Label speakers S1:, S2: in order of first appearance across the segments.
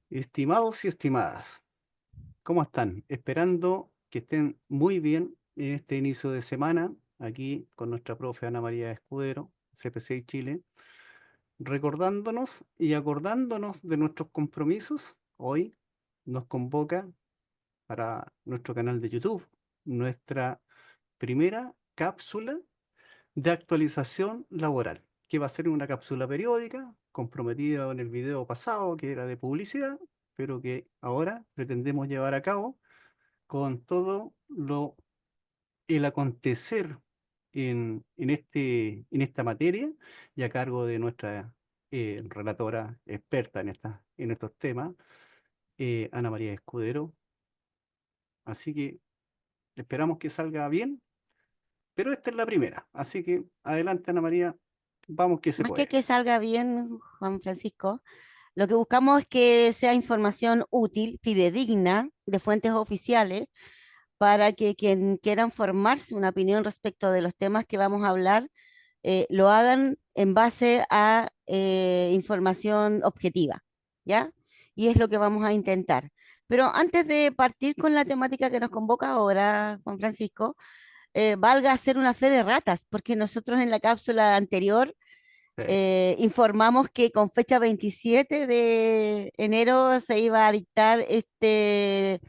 S1: Estimados y estimadas, ¿cómo están? Esperando que estén muy bien en este inicio de semana, aquí con nuestra profe Ana María Escudero, CP6 Chile, recordándonos y acordándonos de nuestros compromisos. Hoy nos convoca para nuestro canal de YouTube, nuestra primera cápsula de actualización laboral, que va a ser una cápsula periódica, comprometida en el video pasado, que era de publicidad, pero que ahora pretendemos llevar a cabo con todo el acontecer en esta materia y a cargo de nuestra relatora experta en estos temas, Ana María Escudero. Así que esperamos que salga bien, pero esta es la primera. Así que adelante, Ana María, vamos que se
S2: Más
S1: puede.
S2: que salga bien, Juan Francisco, lo que buscamos es que sea información útil, fidedigna, de fuentes oficiales, para que quien quieran formarse una opinión respecto de los temas que vamos a hablar, lo hagan en base a información objetiva, ¿ya? Y es lo que vamos a intentar. Pero antes de partir con la temática que nos convoca ahora, Juan Francisco, valga hacer una fe de ratas, porque nosotros en la cápsula anterior
S1: Sí.
S2: informamos que con fecha 27 de enero se iba a dictar este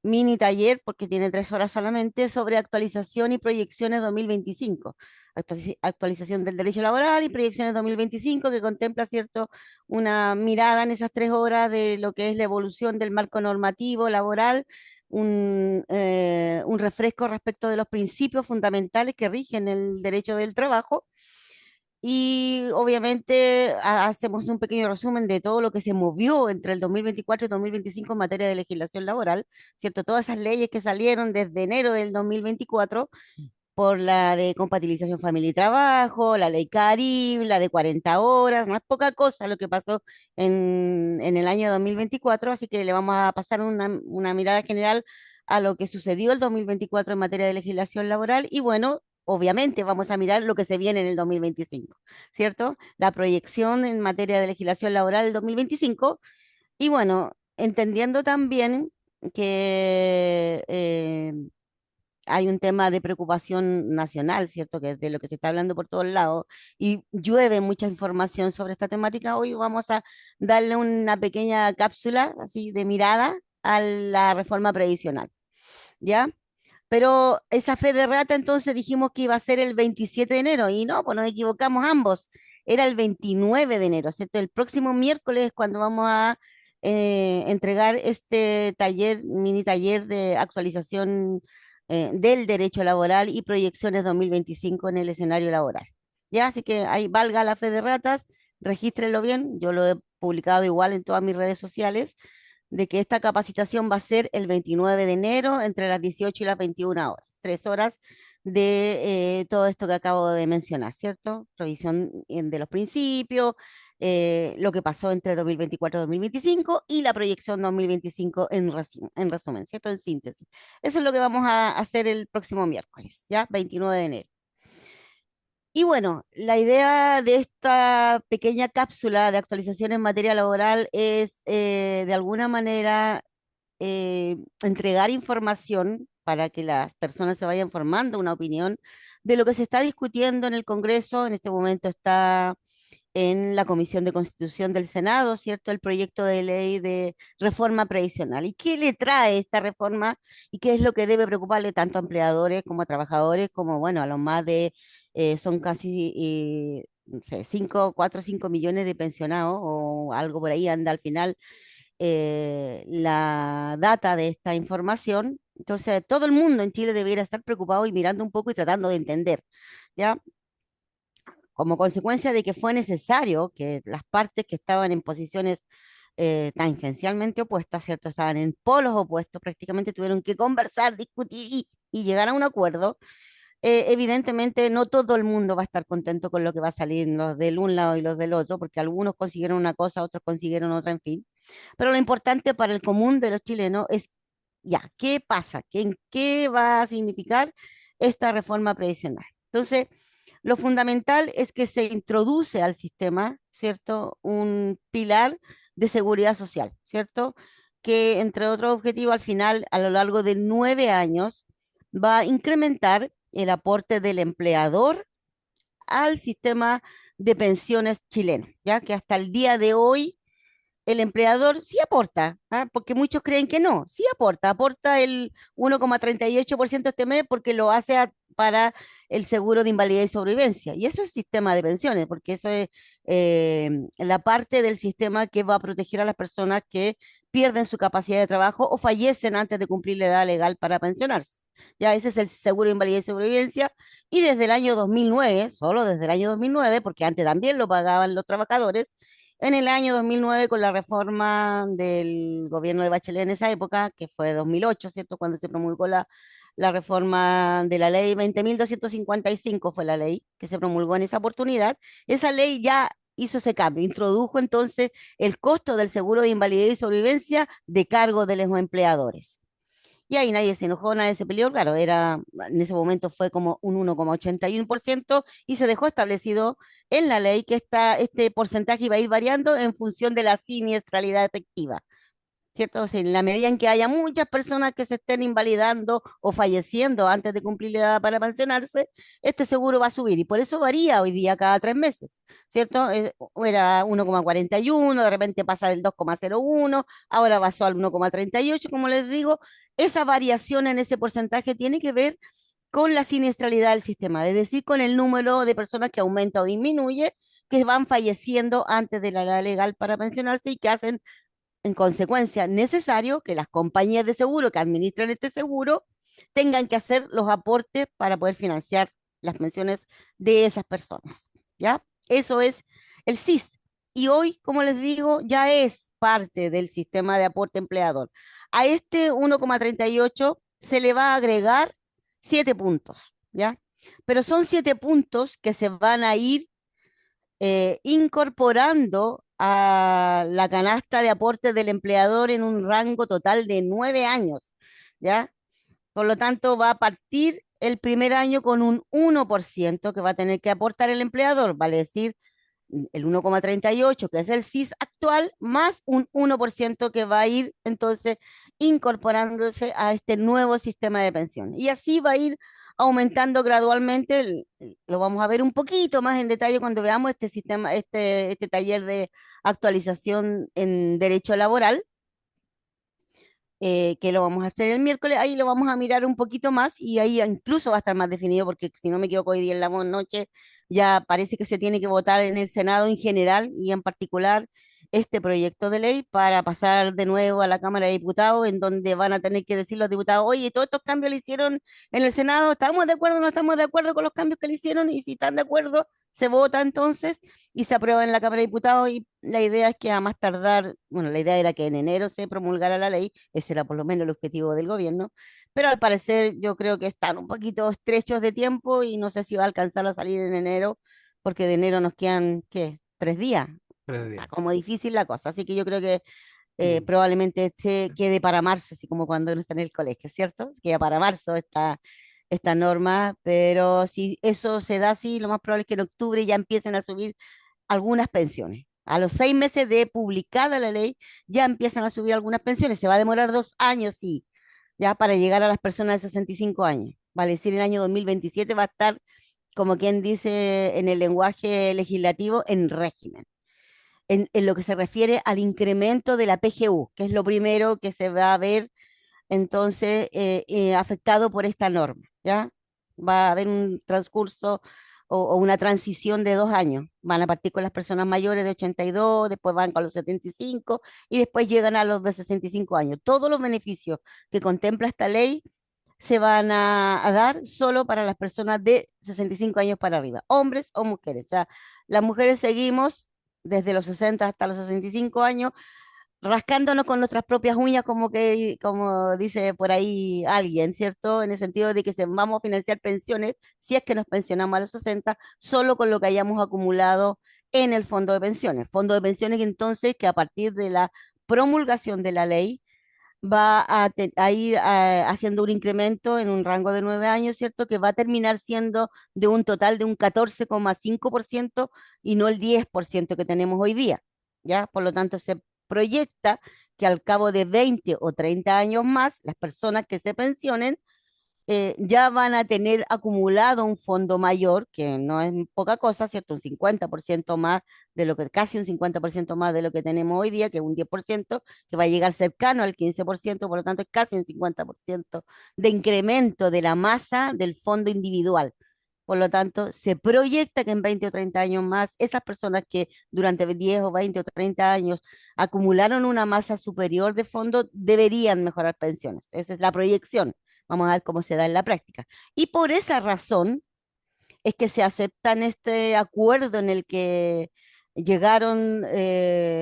S2: mini taller, porque tiene 3 horas solamente, sobre actualización y proyecciones 2025. Actualización del derecho laboral y proyecciones 2025, que contempla, ¿cierto?, una mirada en esas 3 horas de lo que es la evolución del marco normativo laboral, un refresco respecto de los principios fundamentales que rigen el derecho del trabajo y obviamente hacemos un pequeño resumen de todo lo que se movió entre el 2024 y 2025 en materia de legislación laboral, ¿cierto? Todas esas leyes que salieron desde enero del 2024 por la de compatibilización familia y trabajo, la ley Karim, la de 40 horas, no es poca cosa lo que pasó en el año 2024, así que le vamos a pasar una mirada general a lo que sucedió el 2024 en materia de legislación laboral y bueno, obviamente vamos a mirar lo que se viene en el 2025, ¿cierto? La proyección en materia de legislación laboral del 2025 y bueno, entendiendo también que hay un tema de preocupación nacional, ¿cierto? Que es de lo que se está hablando por todos lados y llueve mucha información sobre esta temática. Hoy vamos a darle una pequeña cápsula así de mirada a la reforma previsional, ¿ya? Pero esa fe de rata entonces dijimos que iba a ser el 27 de enero y no, pues nos equivocamos ambos. Era el 29 de enero, ¿cierto? El próximo miércoles es cuando vamos a entregar este taller, mini taller de actualización del derecho laboral y proyecciones 2025 en el escenario laboral. Ya, así que ahí valga la fe de ratas, regístrenlo bien, yo lo he publicado igual en todas mis redes sociales de que esta capacitación va a ser el 29 de enero entre las 18 y las 21 horas, 3 horas de todo esto que acabo de mencionar, ¿cierto? Revisión de los principios, lo que pasó entre 2024 y 2025 y la proyección 2025 en resumen, ¿cierto? En síntesis. Eso es lo que vamos a hacer el próximo miércoles, ¿ya? 29 de enero. Y bueno, la idea de esta pequeña cápsula de actualización en materia laboral es de alguna manera entregar información para que las personas se vayan formando una opinión de lo que se está discutiendo en el Congreso. En este momento está en la Comisión de Constitución del Senado, ¿cierto? El proyecto de ley de reforma previsional. ¿Y qué le trae esta reforma y qué es lo que debe preocuparle tanto a empleadores como a trabajadores, como, bueno, a los más de, son casi, no sé, 4 o 5 millones de pensionados o algo por ahí anda al final la data de esta información. Entonces, todo el mundo en Chile debería estar preocupado y mirando un poco y tratando de entender, ¿ya? Como consecuencia de que fue necesario que las partes que estaban en posiciones tangencialmente opuestas, ¿cierto? Estaban en polos opuestos, prácticamente tuvieron que conversar, discutir y llegar a un acuerdo. Evidentemente no todo el mundo va a estar contento con lo que va a salir, los del un lado y los del otro, porque algunos consiguieron una cosa, otros consiguieron otra, en fin. Pero lo importante para el común de los chilenos es, ya, ¿qué pasa? ¿En qué va a significar esta reforma previsional? Entonces, lo fundamental es que se introduce al sistema, ¿cierto? Un pilar de seguridad social, ¿cierto? Que entre otros objetivos, al final, a lo largo de 9 años, va a incrementar el aporte del empleador al sistema de pensiones chileno, ya que hasta el día de hoy el empleador sí aporta, ¿ah? Porque muchos creen que no, sí aporta, aporta el 1,38% este mes porque lo hace para el seguro de invalidez y sobrevivencia. Y eso es sistema de pensiones, porque eso es la parte del sistema que va a proteger a las personas que pierden su capacidad de trabajo o fallecen antes de cumplir la edad legal para pensionarse. Ya ese es el seguro de invalidez y sobrevivencia. Y desde el año 2009, solo desde el año 2009, porque antes también lo pagaban los trabajadores, en el año 2009, con la reforma del gobierno de Bachelet en esa época, que fue 2008, ¿cierto? Cuando se promulgó la reforma de la ley 20.255 fue la ley que se promulgó en esa oportunidad. Esa ley ya hizo ese cambio, introdujo entonces el costo del seguro de invalidez y sobrevivencia de cargo de los empleadores. Y ahí nadie se enojó, nadie se peleó, claro, en ese momento fue como un 1,81% y se dejó establecido en la ley que este porcentaje iba a ir variando en función de la siniestralidad efectiva. ¿Cierto? O sea, en la medida en que haya muchas personas que se estén invalidando o falleciendo antes de cumplir la edad para pensionarse, este seguro va a subir y por eso varía hoy día cada 3 meses, ¿cierto? Era 1,41, de repente pasa del 2,01, ahora pasó al 1,38, como les digo, esa variación en ese porcentaje tiene que ver con la siniestralidad del sistema, es decir, con el número de personas que aumenta o disminuye, que van falleciendo antes de la edad legal para pensionarse y que hacen en consecuencia, necesario que las compañías de seguro que administran este seguro tengan que hacer los aportes para poder financiar las pensiones de esas personas. ¿Ya? Eso es el SIS. Y hoy, como les digo, ya es parte del sistema de aporte empleador. A este 1,38 se le va a agregar 7 puntos, ¿ya? Pero son 7 puntos que se van a ir incorporando a la canasta de aportes del empleador en un rango total de 9 años, ¿ya? Por lo tanto, va a partir el primer año con un 1% que va a tener que aportar el empleador, vale decir, el 1,38, que es el SIS actual, más un 1% que va a ir entonces incorporándose a este nuevo sistema de pensión. Y así va a ir aumentando gradualmente, lo vamos a ver un poquito más en detalle cuando veamos este sistema, este taller de actualización en derecho laboral, que lo vamos a hacer el miércoles, ahí lo vamos a mirar un poquito más y ahí incluso va a estar más definido porque si no me equivoco hoy día en la noche ya parece que se tiene que votar en el Senado en general y en particular este proyecto de ley para pasar de nuevo a la Cámara de Diputados en donde van a tener que decir los diputados, oye, todos estos cambios le hicieron en el Senado, ¿estamos de acuerdo o no estamos de acuerdo con los cambios que le hicieron? Y si están de acuerdo, se vota entonces y se aprueba en la Cámara de Diputados y la idea es que a más tardar, bueno, la idea era que en enero se promulgara la ley, ese era por lo menos el objetivo del gobierno, pero al parecer yo creo que están un poquito estrechos de tiempo y no sé si va a alcanzar a salir en enero, porque de enero nos quedan, ¿qué? 3 días.
S1: 3 días.
S2: Está como difícil la cosa, así que yo creo que
S1: Mm.
S2: probablemente se quede para marzo, así como cuando uno está en el colegio, ¿cierto? Queda para marzo esta norma, pero si eso se da así, lo más probable es que en octubre ya empiecen a subir algunas pensiones. A los 6 meses de publicada la ley, ya empiezan a subir algunas pensiones. Se va a demorar 2 años, sí, ya para llegar a las personas de 65 años. Vale decir, el año 2027 va a estar, como quien dice en el lenguaje legislativo, en régimen. En lo que se refiere al incremento de la PGU, que es lo primero que se va a ver entonces afectado por esta norma, ¿ya? Va a haber un transcurso o una transición de 2 años. Van a partir con las personas mayores de 82, después van con los 75 y después llegan a los de 65 años. Todos los beneficios que contempla esta ley se van a dar solo para las personas de 65 años para arriba, hombres o mujeres. O sea, las mujeres seguimos desde los 60 hasta los 65 años rascándonos con nuestras propias uñas, como dice por ahí alguien, ¿cierto? En el sentido de que vamos a financiar pensiones, si es que nos pensionamos a los 60 solo con lo que hayamos acumulado en el fondo de pensiones que entonces que a partir de la promulgación de la ley va a ir haciendo un incremento en un rango de 9 años, ¿cierto? Que va a terminar siendo de un total de un 14,5% y no el 10% que tenemos hoy día, ¿ya? Por lo tanto, se proyecta que al cabo de 20 o 30 años más, las personas que se pensionen ya van a tener acumulado un fondo mayor, que no es poca cosa, ¿cierto? Un 50% más de lo que, casi un 50% más de lo que tenemos hoy día, que es un 10%, que va a llegar cercano al 15%, por lo tanto es casi un 50% de incremento de la masa del fondo individual. Por lo tanto, se proyecta que en 20 o 30 años más, esas personas que durante 10 o 20 o 30 años acumularon una masa superior de fondo deberían mejorar pensiones. Esa es la proyección. Vamos a ver cómo se da en la práctica. Y por esa razón es que se aceptan este acuerdo en el que llegaron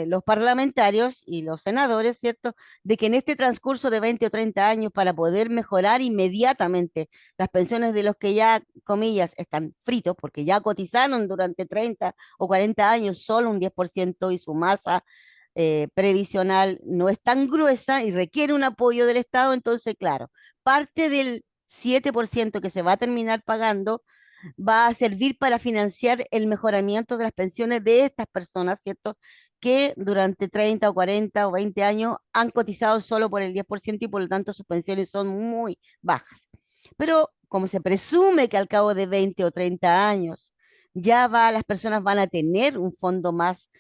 S2: los parlamentarios y los senadores, ¿cierto? De que en este transcurso de 20 o 30 años, para poder mejorar inmediatamente las pensiones de los que ya, comillas, están fritos, porque ya cotizaron durante 30 o 40 años solo un 10% y su masa previsional no es tan gruesa y requiere un apoyo del Estado, entonces, claro, parte del 7% que se va a terminar pagando va a servir para financiar el mejoramiento de las pensiones de estas personas, ¿cierto? Que durante 30 o 40 o 20 años han cotizado solo por el 10% y por lo tanto sus pensiones son muy bajas. Pero como se presume que al cabo de 20 o 30 años las personas van a tener un fondo más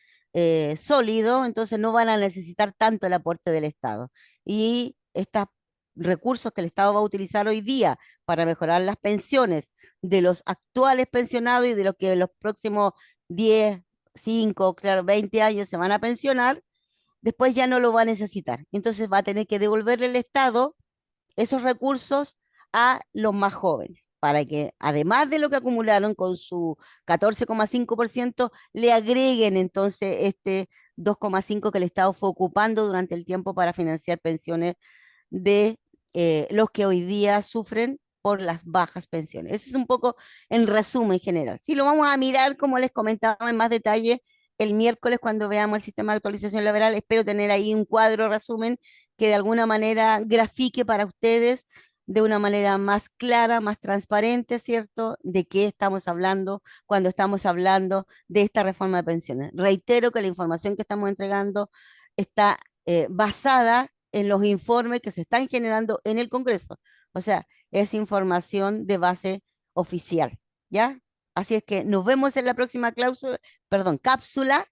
S2: sólido, entonces no van a necesitar tanto el aporte del Estado. Y estos recursos que el Estado va a utilizar hoy día para mejorar las pensiones de los actuales pensionados y de los que en los próximos 10 5 claro, 20 años se van a pensionar, después ya no lo va a necesitar. Entonces va a tener que devolverle el Estado esos recursos a los más jóvenes, para que además de lo que acumularon con su 14,5%, le agreguen entonces este 2,5% que el Estado fue ocupando durante el tiempo para financiar pensiones de los que hoy día sufren por las bajas pensiones. Ese es un poco el resumen general. Si lo vamos a mirar, como les comentaba en más detalle, el miércoles cuando veamos el sistema de actualización laboral, espero tener ahí un cuadro resumen que de alguna manera grafique para ustedes de una manera más clara, más transparente, ¿cierto? De qué estamos hablando cuando estamos hablando de esta reforma de pensiones. Reitero que la información que estamos entregando está basada en los informes que se están generando en el Congreso. O sea, es información de base oficial, ¿ya? Así es que nos vemos en la próxima cápsula,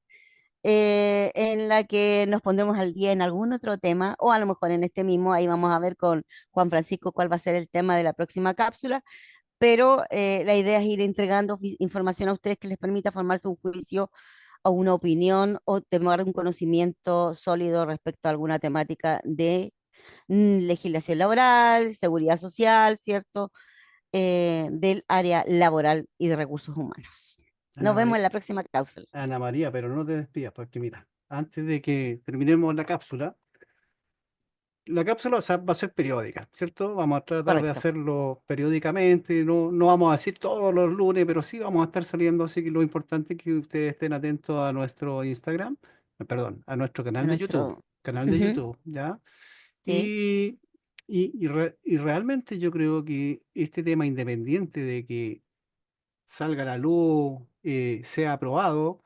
S2: en la que nos pondremos al día en algún otro tema, o a lo mejor en este mismo, ahí vamos a ver con Juan Francisco cuál va a ser el tema de la próxima cápsula, pero la idea es ir entregando información a ustedes que les permita formarse un juicio o una opinión o tener un conocimiento sólido respecto a alguna temática de legislación laboral, seguridad social, ¿cierto? Del área laboral y de recursos humanos.
S1: Ana
S2: Nos vemos
S1: María,
S2: en la próxima cápsula.
S1: Ana María, pero no te despidas, porque mira, antes de que terminemos la cápsula va a ser periódica, ¿cierto? Vamos a tratar de
S2: Correcto.
S1: hacerlo periódicamente, no, no vamos a decir todos los lunes, pero sí vamos a estar saliendo, así que lo importante es que ustedes estén atentos a nuestro Instagram, perdón, a nuestro
S2: A
S1: YouTube,
S2: nuestro...
S1: canal de
S2: Ujú,
S1: YouTube, ¿ya?
S2: sí,
S1: Y, y realmente yo creo que este tema, independiente de que salga a la luz, sea aprobado,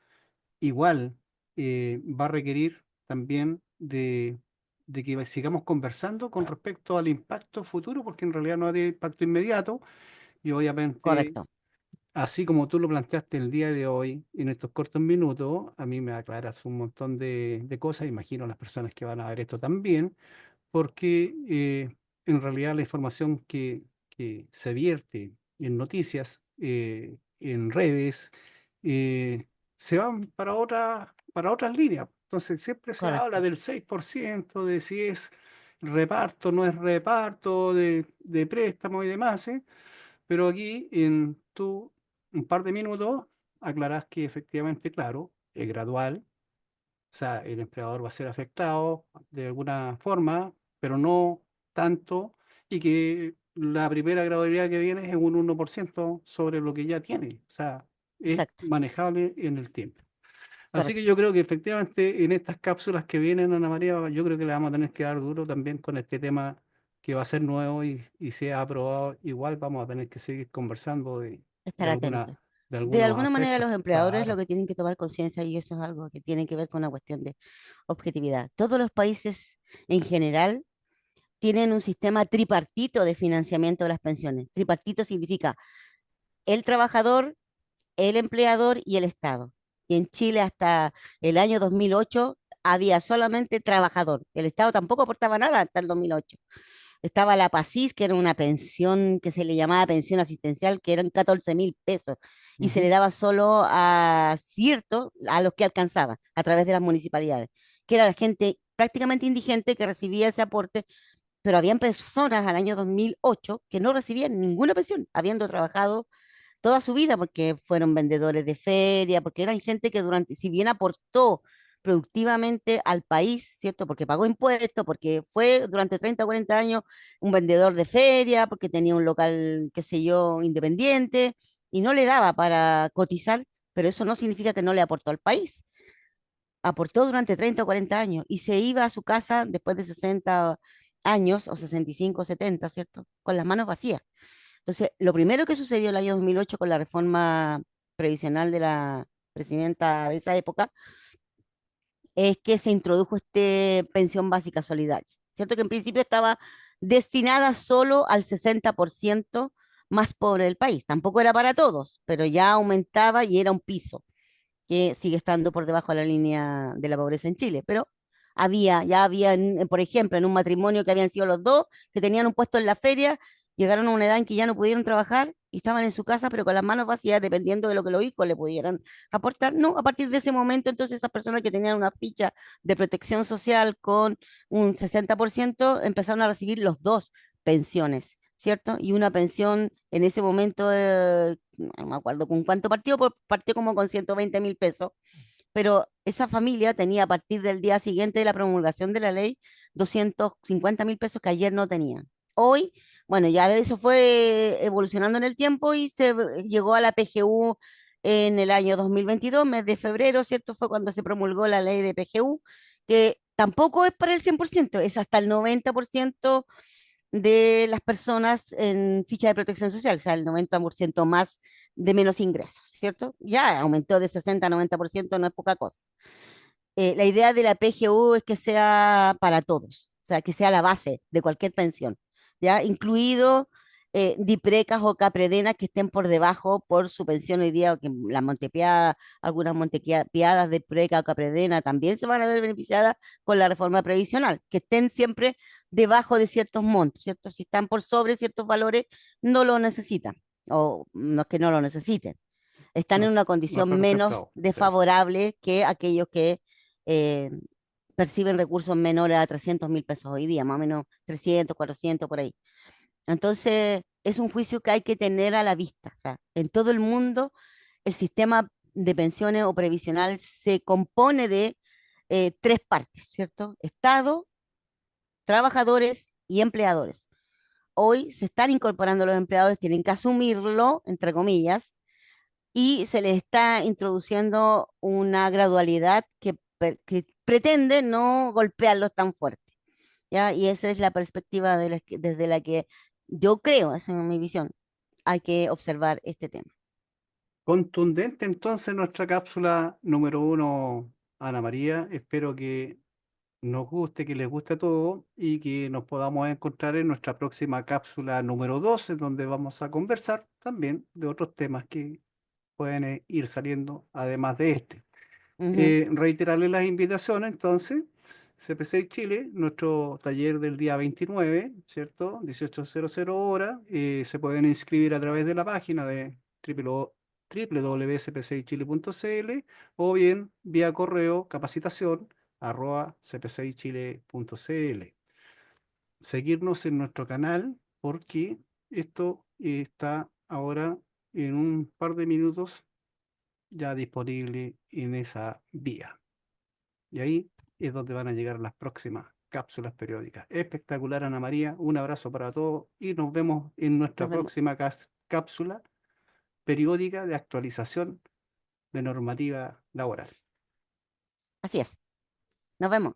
S1: igual va a requerir también de que sigamos conversando con respecto al impacto futuro, porque en realidad no hay impacto inmediato y obviamente,
S2: correcto.
S1: así como tú lo planteaste el día de hoy, en estos cortos minutos, a mí me aclaras un montón de cosas, imagino las personas que van a ver esto también, porque en realidad la información que se vierte en noticias, en redes, se van para otras líneas. Entonces siempre se habla
S2: Correcto.
S1: del 6%, de si es reparto, no es reparto, de préstamo y demás, ¿eh? Pero aquí en un par de minutos aclarás que efectivamente, claro, es gradual, o sea, el empleador va a ser afectado de alguna forma, pero no tanto, y que la primera gradualidad que viene es un 1% sobre lo que ya tiene. O sea, es
S2: Exacto.
S1: manejable en el tiempo. Así que
S2: Correcto.
S1: yo creo que efectivamente en estas cápsulas que vienen, Ana María, yo creo que le vamos a tener que dar duro también con este tema que va a ser nuevo y si ha aprobado, igual vamos a tener que seguir conversando de
S2: Estar
S1: alguna,
S2: atento.
S1: de
S2: De
S1: algunos
S2: alguna manera
S1: aspectos.
S2: los empleadores lo
S1: Claro.
S2: que tienen que tomar conciencia, y eso es algo que tiene que ver con una cuestión de objetividad. Todos los países en general tienen un sistema tripartito de financiamiento de las pensiones. Tripartito significa el trabajador, el empleador y el Estado. Y en Chile hasta el año 2008 había solamente trabajador. El Estado tampoco aportaba nada hasta el 2008. Estaba la PASIS, que era una pensión que se le llamaba pensión asistencial, que eran 14.000 pesos, y se le
S1: Ujú.
S2: daba solo a ciertos, a los que alcanzaba, a través de las municipalidades, que era la gente prácticamente indigente que recibía ese aporte, pero habían personas al año 2008 que no recibían ninguna pensión, habiendo trabajado toda su vida, porque fueron vendedores de feria, porque eran gente que durante, si bien aportó productivamente al país, ¿cierto? Porque pagó impuestos, porque fue durante 30 o 40 años un vendedor de feria, porque tenía un local, qué sé yo, independiente, y no le daba para cotizar, pero eso no significa que no le aportó al país. Aportó durante 30 o 40 años y se iba a su casa después de 60 años, o 65 o 70, ¿cierto? Con las manos vacías. Entonces, lo primero que sucedió el año 2008 con la reforma previsional de la presidenta de esa época es que se introdujo este pensión básica solidaria, ¿cierto? Que en principio estaba destinada solo al 60% más pobre del país. Tampoco era para todos, pero ya aumentaba y era un piso que sigue estando por debajo de la línea de la pobreza en Chile, pero ya había, por ejemplo, en un matrimonio que habían sido los dos, que tenían un puesto en la feria, llegaron a una edad en que ya no pudieron trabajar y estaban en su casa, pero con las manos vacías, dependiendo de lo que los hijos le pudieran aportar. No, a partir de ese momento, entonces esas personas que tenían una ficha de protección social con un 60% empezaron a recibir los dos pensiones. ¿Cierto? Y una pensión en ese momento, no me acuerdo con cuánto partió, partió como con 120.000 pesos, pero esa familia tenía a partir del día siguiente de la promulgación de la ley 250.000 pesos que ayer no tenían. Hoy, bueno, ya de eso fue evolucionando en el tiempo y se llegó a la PGU en el año 2022, mes de febrero, ¿cierto? Fue cuando se promulgó la ley de PGU, que tampoco es para el 100%, es hasta el 90% de las personas en ficha de protección social, o sea, el 90% más de menos ingresos, ¿cierto? Ya aumentó de 60 a 90%, no es poca cosa. La idea de la PGU es que sea para todos, o sea, que sea la base de cualquier pensión, ¿ya? Incluido DIPRECAS o CAPREDENAS que estén por debajo por su pensión hoy día, o que la Montepiada, algunas Montepiadas de PRECA o CAPREDENA también se van a ver beneficiadas con la reforma previsional, que estén siempre debajo de ciertos montos, ¿cierto? Si están por sobre ciertos valores, no lo necesitan, o no es que no lo necesiten, están en
S1: No,
S2: una
S1: no
S2: condición
S1: están
S2: menos
S1: afectados. Sí.
S2: desfavorable que aquellos que eh, perciben recursos menores a 300.000 pesos hoy día, más o menos 300, 400 por ahí. Entonces, es un juicio que hay que tener a la vista. O sea, en todo el mundo, el sistema de pensiones o previsional se compone de tres partes, ¿cierto? Estado, trabajadores y empleadores. Hoy se están incorporando los empleadores, tienen que asumirlo, entre comillas, y se les está introduciendo una gradualidad que pretende no golpearlos tan fuerte, ¿ya? Y esa es la perspectiva desde la que yo creo, esa es mi visión, hay que observar este tema.
S1: Contundente entonces nuestra cápsula número uno, Ana María. Espero que nos guste, que les guste a todos y que nos podamos encontrar en nuestra próxima cápsula número 2, en donde vamos a conversar también de otros temas que pueden ir saliendo además de este.
S2: Ujú.
S1: Reiterarles las invitaciones, entonces, CP6 Chile, nuestro taller del día 29, ¿cierto? 18:00 hora. Se pueden inscribir a través de la página de www.cp6chile.cl o bien vía correo capacitación@cp6chile.cl. Seguirnos en nuestro canal porque esto está ahora en un par de minutos ya disponible en esa vía. Y ahí es donde van a llegar las próximas cápsulas periódicas. Espectacular, Ana María. Un abrazo para todos y nos vemos en
S2: Nos
S1: nuestra
S2: vemos.
S1: próxima cápsula periódica de actualización de normativa laboral.
S2: Así es. Nos vemos.